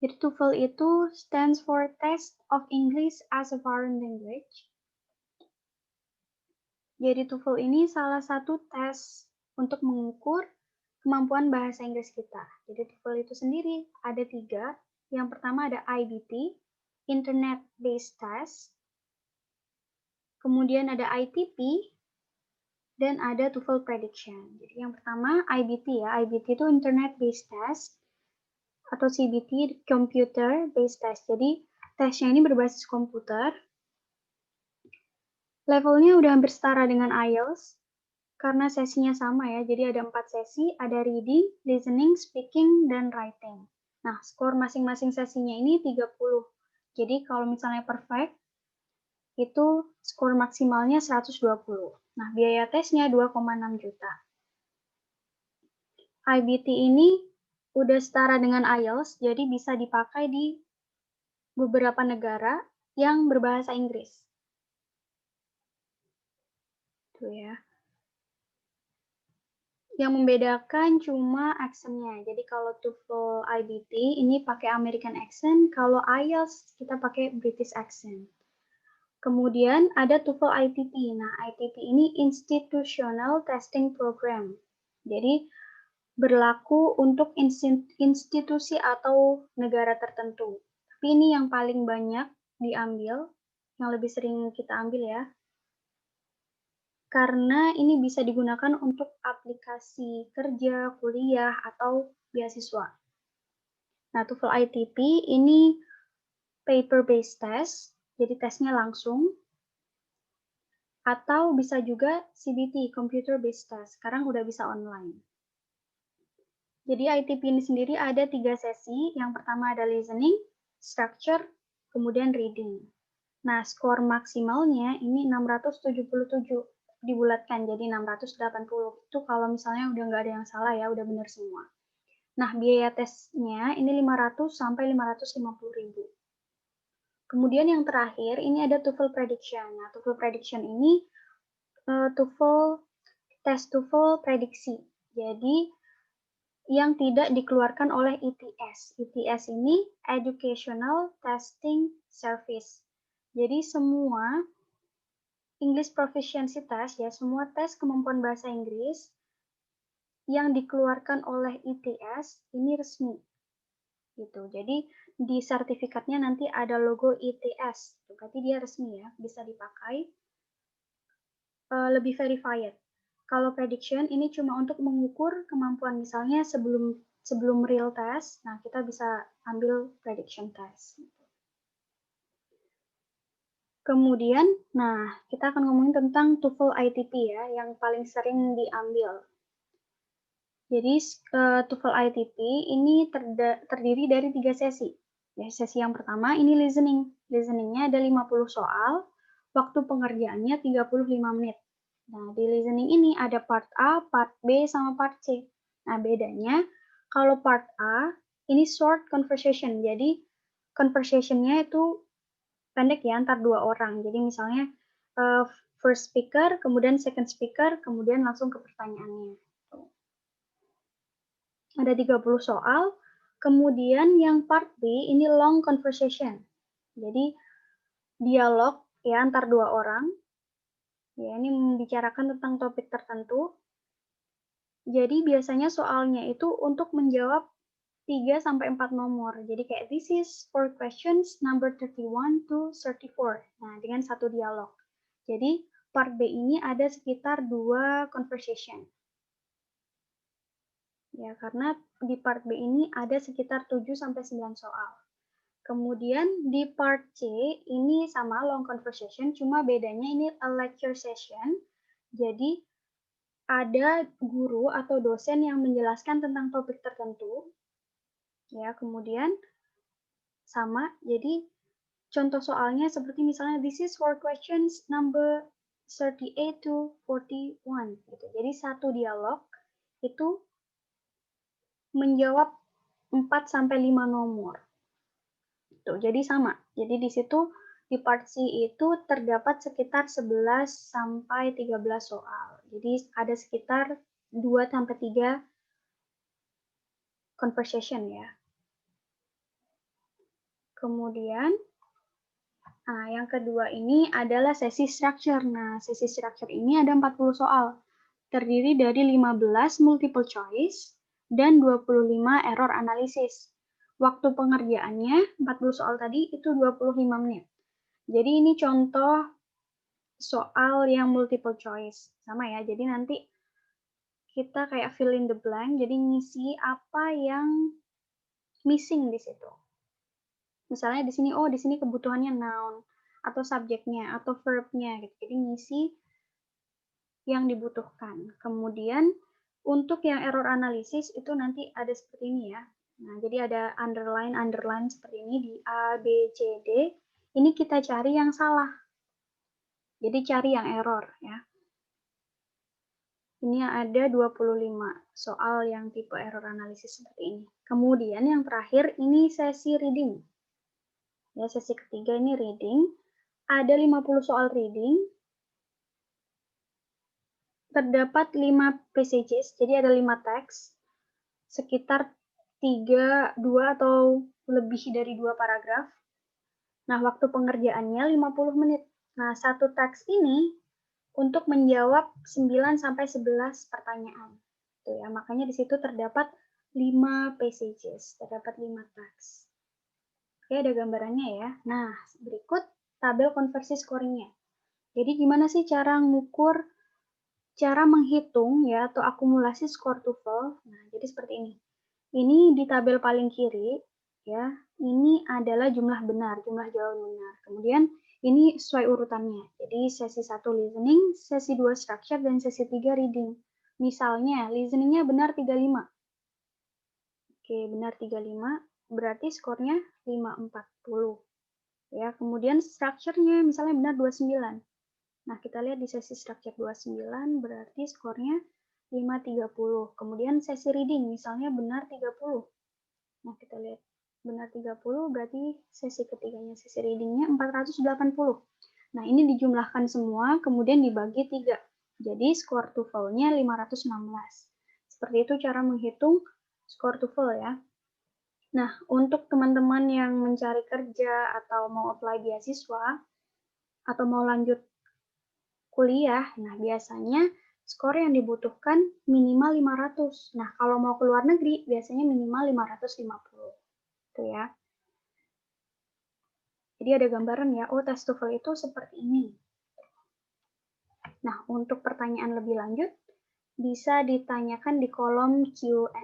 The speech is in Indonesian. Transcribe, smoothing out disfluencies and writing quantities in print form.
Jadi TOEFL itu stands for Test of English as a Foreign Language. Jadi TOEFL ini salah satu tes untuk mengukur kemampuan bahasa Inggris kita. Jadi TOEFL itu sendiri ada 3. Yang pertama ada IBT, Internet Based Test. Kemudian ada ITP, dan ada TOEFL Prediction. Jadi yang pertama IBT ya, IBT itu Internet Based Test atau CBT Computer Based Test. Jadi tesnya ini berbasis komputer. Levelnya udah hampir setara dengan IELTS karena sesinya sama ya. Jadi ada 4 sesi, ada reading, listening, speaking, dan writing. Nah, skor masing-masing sesinya ini 30. Jadi kalau misalnya perfect, itu skor maksimalnya 120. Nah, biaya tesnya 2,6 juta. IBT ini udah setara dengan IELTS, jadi bisa dipakai di beberapa negara yang berbahasa Inggris. Tuh ya. Yang membedakan cuma accent-nya. Jadi kalau TOEFL IBT ini pakai American accent, kalau IELTS kita pakai British accent. Kemudian ada TOEFL ITP. Nah, ITP ini Institutional Testing Program. Jadi berlaku untuk institusi atau negara tertentu. Tapi ini yang paling banyak diambil, yang lebih sering kita ambil ya. Karena ini bisa digunakan untuk aplikasi kerja, kuliah, atau beasiswa. Nah, TOEFL ITP ini paper-based test, jadi tesnya langsung. Atau bisa juga CBT, computer-based test, sekarang udah bisa online. Jadi ITP ini sendiri ada 3 sesi. Yang pertama ada listening, structure, kemudian reading. Nah, skor maksimalnya ini 677 dibulatkan jadi 680. Itu kalau misalnya udah nggak ada yang salah ya, udah benar semua. Nah, biaya tesnya ini 500 sampai 550 ribu. Kemudian yang terakhir ini ada TOEFL Prediction. Nah, TOEFL Prediction ini tes TOEFL prediksi. Jadi yang tidak dikeluarkan oleh ETS. ETS ini Educational Testing Service. Jadi semua English Proficiency Test ya, semua tes kemampuan bahasa Inggris yang dikeluarkan oleh ETS ini resmi. Gitu. Jadi di sertifikatnya nanti ada logo ETS. Berarti dia resmi ya, bisa dipakai. Lebih verified. Kalau prediction ini cuma untuk mengukur kemampuan misalnya sebelum real test, nah kita bisa ambil prediction test. Kemudian, nah kita akan ngomongin tentang TOEFL ITP ya, yang paling sering diambil. Jadi TOEFL ITP ini terdiri dari 3 sesi. Ya, sesi yang pertama ini listening. Listeningnya ada 50 soal, waktu pengerjaannya 35 menit. Nah, di listening ini ada part A, part B, sama part C. Nah, bedanya kalau part A ini short conversation. Jadi conversation-nya itu pendek ya antar 2 orang. Jadi misalnya first speaker, kemudian second speaker, kemudian langsung ke pertanyaannya. Ada 30 soal. Kemudian yang part B ini long conversation. Jadi dialog ya antar 2 orang. Ya, ini membicarakan tentang topik tertentu. Jadi biasanya soalnya itu untuk menjawab 3 sampai 4 nomor. Jadi kayak this is for questions number 31 to 34. Nah, dengan satu dialog. Jadi part B ini ada sekitar 2 conversation. Ya, karena di part B ini ada sekitar 7 sampai 9 soal. Kemudian di part C ini sama long conversation, cuma bedanya ini a lecture session. Jadi ada guru atau dosen yang menjelaskan tentang topik tertentu. Ya, kemudian sama. Jadi contoh soalnya seperti misalnya this is for questions number 38 to 41 gitu. Jadi satu dialog itu menjawab 4 sampai 5 nomor. Tuh, jadi sama. Jadi di situ di part C itu terdapat sekitar 11 sampai 13 soal. Jadi ada sekitar 2 sampai 3 conversation ya. Kemudian, nah, yang kedua ini adalah sesi structure. Nah, sesi structure ini ada 40 soal. Terdiri dari 15 multiple choice dan 25 error analysis. Waktu pengerjaannya 40 soal tadi itu 25 menit. Jadi ini contoh soal yang multiple choice. Sama ya, jadi nanti kita kayak fill in the blank, jadi ngisi apa yang missing di situ. Misalnya di sini, oh di sini kebutuhannya noun, atau subjeknya, atau verb-nya gitu. Jadi ngisi yang dibutuhkan. Kemudian untuk yang error analysis itu nanti ada seperti ini ya. Nah, jadi ada underline seperti ini di A, B, C, D. Ini kita cari yang salah. Jadi cari yang error ya. Ini ada 25 soal yang tipe error analysis seperti ini. Kemudian yang terakhir ini sesi reading. Ya, sesi ketiga ini reading. Ada 50 soal reading. Terdapat 5 passages, jadi ada 5 teks. Sekitar 2 atau lebih dari 2 paragraf. Nah, waktu pengerjaannya 50 menit. Nah, satu teks ini untuk menjawab 9 sampai 11 pertanyaan. Tuh ya, makanya di situ terdapat 5 passages, terdapat 5 teks. Oke, ada gambarannya ya. Nah, berikut tabel konversi scoringnya. Jadi gimana sih cara menghitung ya atau akumulasi skor TOEFL? Nah, jadi seperti ini. Ini di tabel paling kiri ya. Ini adalah jumlah benar, jumlah jawaban benar. Kemudian ini sesuai urutannya. Jadi sesi 1 listening, sesi 2 structure dan sesi 3 reading. Misalnya listeningnya benar 35. Oke, benar 35, berarti skornya 540. Ya, kemudian structure-nya misalnya benar 29. Nah, kita lihat di sesi structure 29 berarti skornya 530. Kemudian sesi reading misalnya benar 30. Nah, kita lihat benar 30 berarti sesi ketiganya, sesi readingnya 480. Nah, ini dijumlahkan semua kemudian dibagi 3. Jadi skor TOEFL-nya 516. Seperti itu cara menghitung skor TOEFL ya. Nah, untuk teman-teman yang mencari kerja atau mau apply beasiswa atau mau lanjut kuliah, nah biasanya skor yang dibutuhkan minimal 500. Nah, kalau mau ke luar negeri biasanya minimal 550. Itu ya. Jadi ada gambaran ya, oh tes TOEFL itu seperti ini. Nah, untuk pertanyaan lebih lanjut bisa ditanyakan di kolom Q&A.